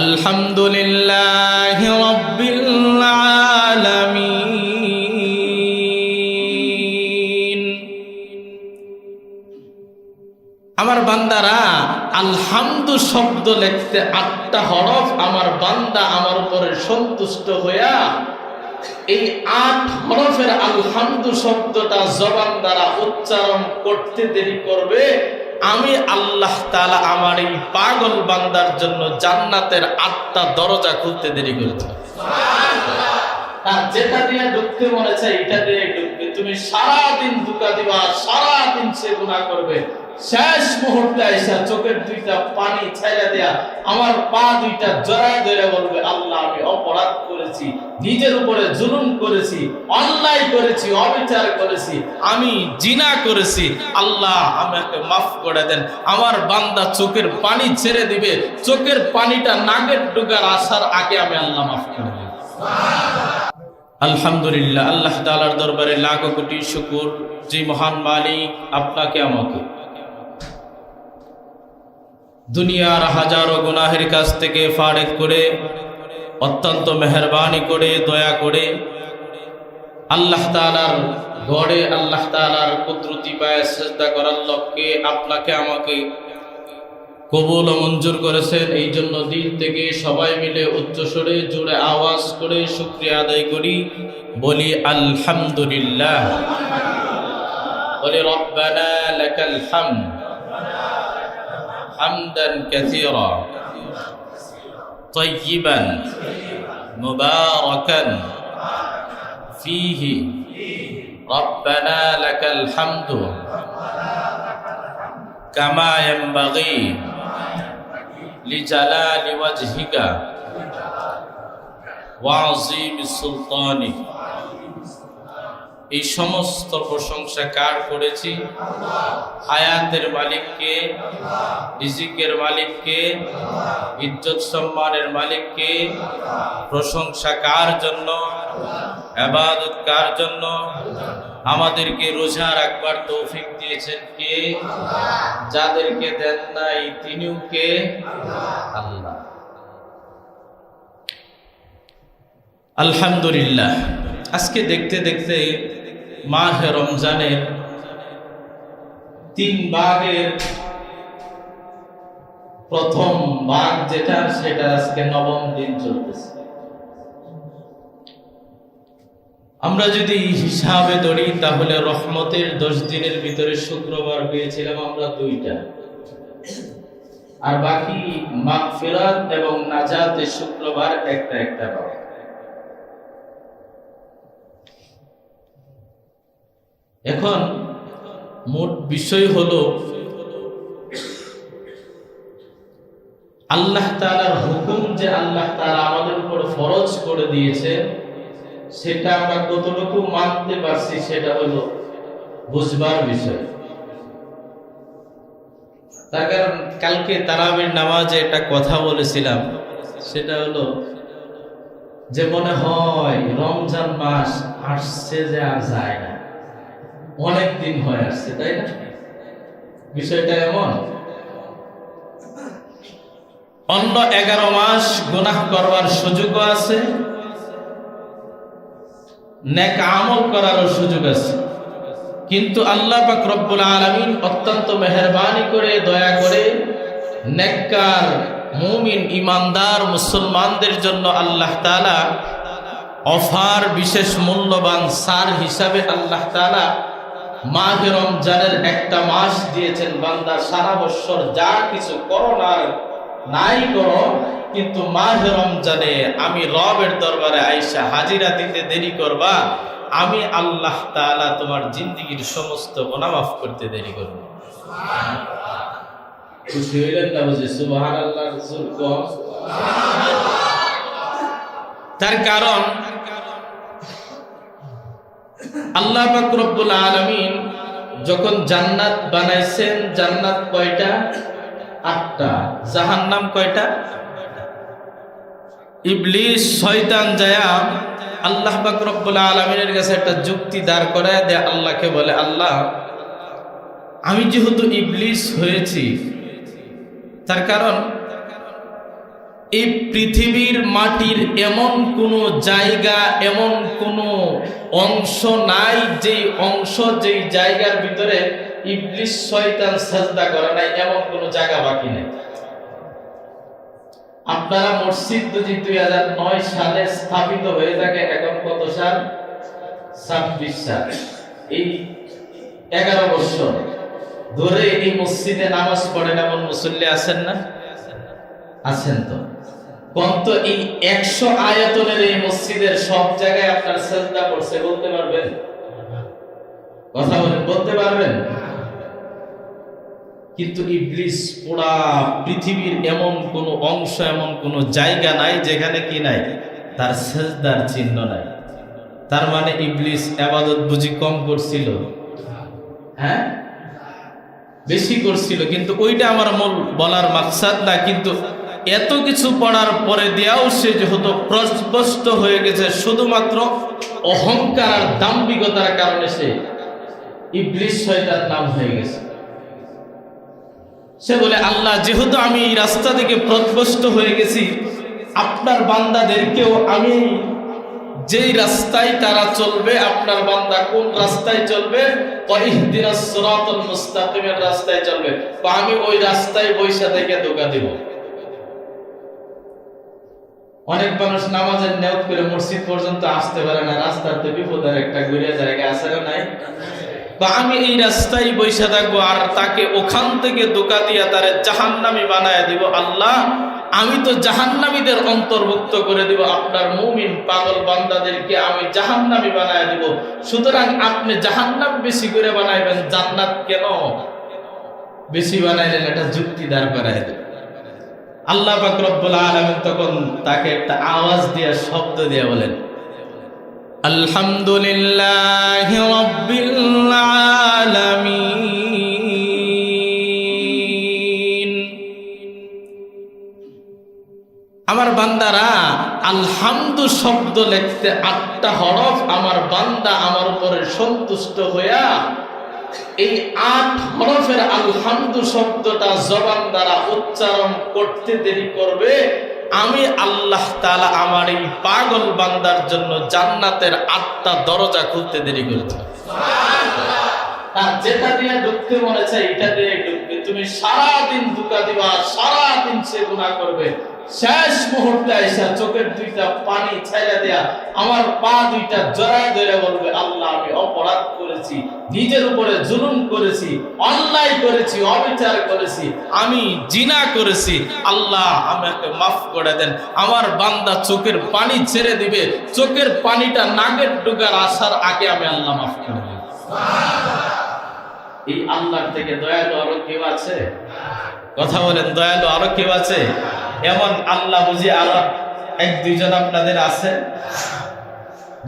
আলহামদুলিল্লাহি রাব্বিল আলামিন। আমার বান্দারা, আলহামদু শব্দ লিখতে ৮টা হরফ। আমার বান্দা আমার উপরে সন্তুষ্ট হইয়া এই ৮ হরফের আলহামদু শব্দটা জবান দ্বারা উচ্চারণ করতে দেরি করবে, আমি আল্লাহ তাআলা আমার এই পাগল বান্দার জন্য জান্নাতের ৮টা দরজা খুলতে দেরি করতে। আর যেটা দিয়ে ঢুকতে মনে চাই এটা দিয়ে ঢুকবে। তুমি সারাদিন ধোঁকা দিবা, সারাদিন সে গুনাহ করবে, শেষ মুহূর্তে আইসা চোখের 2টা পানি ছাইড়া দেয়া আমার পা 2টা জড়ায় ধরে বলবে, আল্লাহ আমি অপরাধ করেছি, নিজের উপরে জুলুম করেছি, অন্যায় করেছি, অবিচার করেছি, আমি জিনা করেছি, আল্লাহ আমাকে মাফ করে দেন। আমার বান্দা চোখের পানি ছেড়ে দিবে, চোখের পানিটা নাকের ডুগার আসার আগে আমি আল্লাহ মাফ করে দেব। আলহামদুলিল্লাহ, আল্লাহ তাআলার দরবারে লাখো কোটি শুকর, যে মহান মালিক আপনাকে আমাকে দুনিয়ার হাজারো গুনাহের কাছ থেকে ফারেক করে, অত্যন্ত মেহেরবানি করে, দয়া করে আল্লাহ তাআলার ঘরে, আল্লাহ তাআলার কুদরতি পায়ে সিজদা করার লক্ষ্যে আপনাকে আমাকে কবুল ও মঞ্জুর করেছেন। এই জন্য দিল থেকে সবাই মিলে উচ্চস্বরে জোরে আওয়াজ করে শুকরিয়া আদায় করি, বলি আলহামদুলিল্লাহ, বলি রব্বানা লাকাল হামদ হামদান কাসীরা তাইয়িবান মুবারাকান ফীহি রব্বানা লাকাল হামদু কামা ইয়ানবাগী লিজালালি ওয়াজহিকা ওয়া আযীমি সুলতানিক। এই সমস্ত প্রশংসা কার করেছি? হায়াতের মালিককে, রিজিকের মালিককে, ইজ্জত সম্মানের মালিককে। প্রশংসা কার জন্য? ইবাদত কার জন্য? আমাদেরকে রোজা রাখবার তৌফিক দিয়েছেন কে? যাদেরকে দেন নাই তিনিও কে? আল্লাহ। আলহামদুলিল্লাহ, আজকে দেখতে দেখতে মাহে রমজানের 3 ভাগের প্রথম ভাগ যেটা, সেটা আজকে 9ম দিন চলতেছে। আমরা যদি হিসাবে ধরি তাহলে রহমতের 10 দিনের ভিতরে শুক্রবার পেয়েছিলাম আমরা 2টা, আর বাকি মাগফিরাত এবং নাজাতের শুক্রবার একটা একটা পাবো। এখন মোট বিষয় হলো আল্লাহ তাআলার হুকুম যে আল্লাহ তাআলা আমাদের উপর ফরজ করে দিয়েছে, সেটা আমরা কতটুকু মানতে পারছি সেটা হলো বুঝবার বিষয়। তার কারণ কালকে তারাবির নামাজে একটা কথা বলেছিলাম, সেটা হলো যে মনে হয় রমজান মাস আসছে যে আর যায় না, অনেক দিন হয়ে আসছে, তাই না? বিষয়টা এমন। অন্য 11 মাস গুনাহ করবার সুযোগও আছে, নেক আমল করারও সুযোগ আছে, কিন্তু আল্লাহ পাক রব্বুল আলামিন অত্যন্ত মেহেরবানি করে, দয়া করে নেককার মুমিন ইমানদার মুসলমানদের জন্য আল্লাহ তাআলা অফার, বিশেষ মূল্যবান সার হিসাবে আল্লাহ তাআলা মাহে রমজানের একটা মাস দিয়েছেন। বান্দা সারা বছর যা কিছু করো না নাই করো, কিন্তু মাহে রমজানে আমি রবের দরবারে আইসা হাজিরা দিতে দেরি করবা, আমি আল্লাহ তাআলা তোমার জিন্দেগীর সমস্ত গুনাহ মাফ করতে দেরি করব। খুশি হইলেন না? বুঝি সুবহানাল্লাহ। রাসূল কম। তার কারণ আল্লাহ পাক রব্বুল আলামিন যখন জান্নাত বানাইছেন, জান্নাত কয়টা? 8টা। জাহান্নাম কয়টা? ইবলিস শয়তান যায়া আল্লাহ পাক রব্বুল আলামিনের কাছে একটা যুক্তি দাঁড় করায় দেয়, আল্লাহকে বলে, আল্লাহ আমি যেহেতু ইবলিস হয়েছি, তার কারণ এই পৃথিবীর মাটির এমন কোনো জায়গা, এমন কোনো অংশ নাই যেই অংশ, যেই জায়গার ভিতরে ইবলিস শয়তান সাজদা করে নাই, এমন কোনো জায়গা বাকি নেই। আপনারা মসজিদ যদি 2009 সালে স্থাপিত হয়ে থাকে, এখন কত সাল? 26 সাল। এই 11 বছর ধরে এই মসজিদে নামাজ পড়েন এমন মুসল্লি আছেন না? আছেন তো? কোনতো এই 100 আয়াতনের এই মসজিদের সব জায়গায় আপনার সাজদা পড়ছে বলতে পারবেন? কথা বলেন, বলতে পারবেন? কিন্তু ইবলিস পুরা পৃথিবীর এমন কোন অংশ, এমন কোন জায়গা নাই যেখানে কি নাই, তার সাজদার চিহ্ন নাই। তার মানে ইবলিস ইবাদত বুঝি কম করছিল? হ্যাঁ, বেশি করছিল। কিন্তু ওইটা আমার মূল বলার মাকসাদ না। কিন্তু এত কিছু পড়ার পরে দিয়েও সে যেহেতু প্রস্পষ্ট হয়ে গেছে শুধুমাত্র অহংকার আর দাম্ভিকতার কারণে, সে ইবলিস শয়তান নাম হয়ে গেছে। সে বলে, আল্লাহ যেহেতু আমি এই রাস্তা থেকে প্রস্পষ্ট হয়ে গেছি, আপনার বান্দাদেরকেও আমি যেই রাস্তায় তারা চলবে, আপনার বান্দা কোন রাস্তায় চলবে, ইহদিনাস সিরাতাল মুস্তাকিমের রাস্তায় চলবে, আমি ওই রাস্তায় বৈশা থেকে ধোঁকা দিব। অনেক মানুষ নামাজের নিয়ত করে মসজিদ পর্যন্ত আসতে পারে না, রাস্তাতে বিপদের একটা ঘুরিয়া জায়গা আছে না নাই? আমি এই রাস্তায় বৈশা থাকবো আর তাকে ওখান থেকে ধোঁকা দিয়া তারে জাহান্নামী বানায় দিব। আল্লাহ, আমি তো জাহান্নামীদের অন্তর্ভুক্ত করে দিব, আপনার মুমিন পাগল বান্দাদেরকে আমি জাহান্নামী বানায় দিব। সুতরাং আপনি জাহান্নাম বেশি করে বানাইবেন, জান্নাত কেন বেশি বানাইলেন? এটা যুক্তি দাঁড় করায় দেব। আল্লাহ পাক রব্বুল আলামিন তখন তাকে একটা আওয়াজ দিয়ে, শব্দ দিয়ে বলেন, আলহামদুলিল্লাহি রাব্বিল আলামিন। আমার বান্দারা, আলহামদু শব্দ লিখতে 8টা হরফ। আমার বান্দা আমার উপরে সন্তুষ্ট হইয়া এই 8 হরফের আলহামদু শব্দটা জবান দ্বারা উচ্চারণ করতে দেরি করবে, আমি আল্লাহ তাআলা আমার এই পাগল বান্দার জন্য জান্নাতের 8টা দরজা খুলতে দেরি করতে। আর যেটা দিয়ে ঢুকতে মনে চাই এটা দিয়ে ঢুকবে। তুমি সারাদিন ধোঁকা দিবা, সারাদিন সে গুনাহ করবে, শেষ মুহূর্তে আইসা চোখের 2টা পানি ছাইড়া দেয়া আমার পা 2টা জড়ায় ধরে বলবে, আল্লাহ আমি অপরাধ করেছি, নিজের উপরে জুলুম করেছি, অন্যায় করেছি, অবিচার করেছি, আমি জিনা করেছি, আল্লাহ আমাকে মাফ করে দেন। আমার বান্দা চোখের পানি ছেড়ে দিবে, চোখের পানিটা নাকের ডুগার আসার আগে আমি আল্লাহ মাফ করে দেব। এই আল্লাহর থেকে দয়ালু আরো কেউ আছে? কথা বলেন, দয়ালু আরো কেউ আছে? এমন আল্লাহ বুঝি আরো 1-2 জন আপনাদের আছে?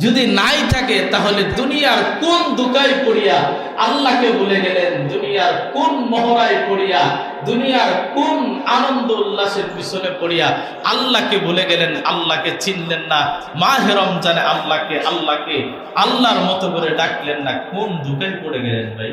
যদি নাই থাকে তাহলে দুনিয়ার কোন দুকায় পড়িয়া আল্লাহকে ভুলে গেলেন? দুনিয়ার কোন মহড়ায় পড়িয়া, দুনিয়ার কোন আনন্দ উল্লাসের পিছনে পড়িয়া আল্লাহকে ভুলে গেলেন? আল্লাহকে চিনলেন না, মাহে রমজানে আল্লাহকে আল্লাহর মতো করে ডাকলেন না, কোন দুকায় পড়ে গেলেন ভাই?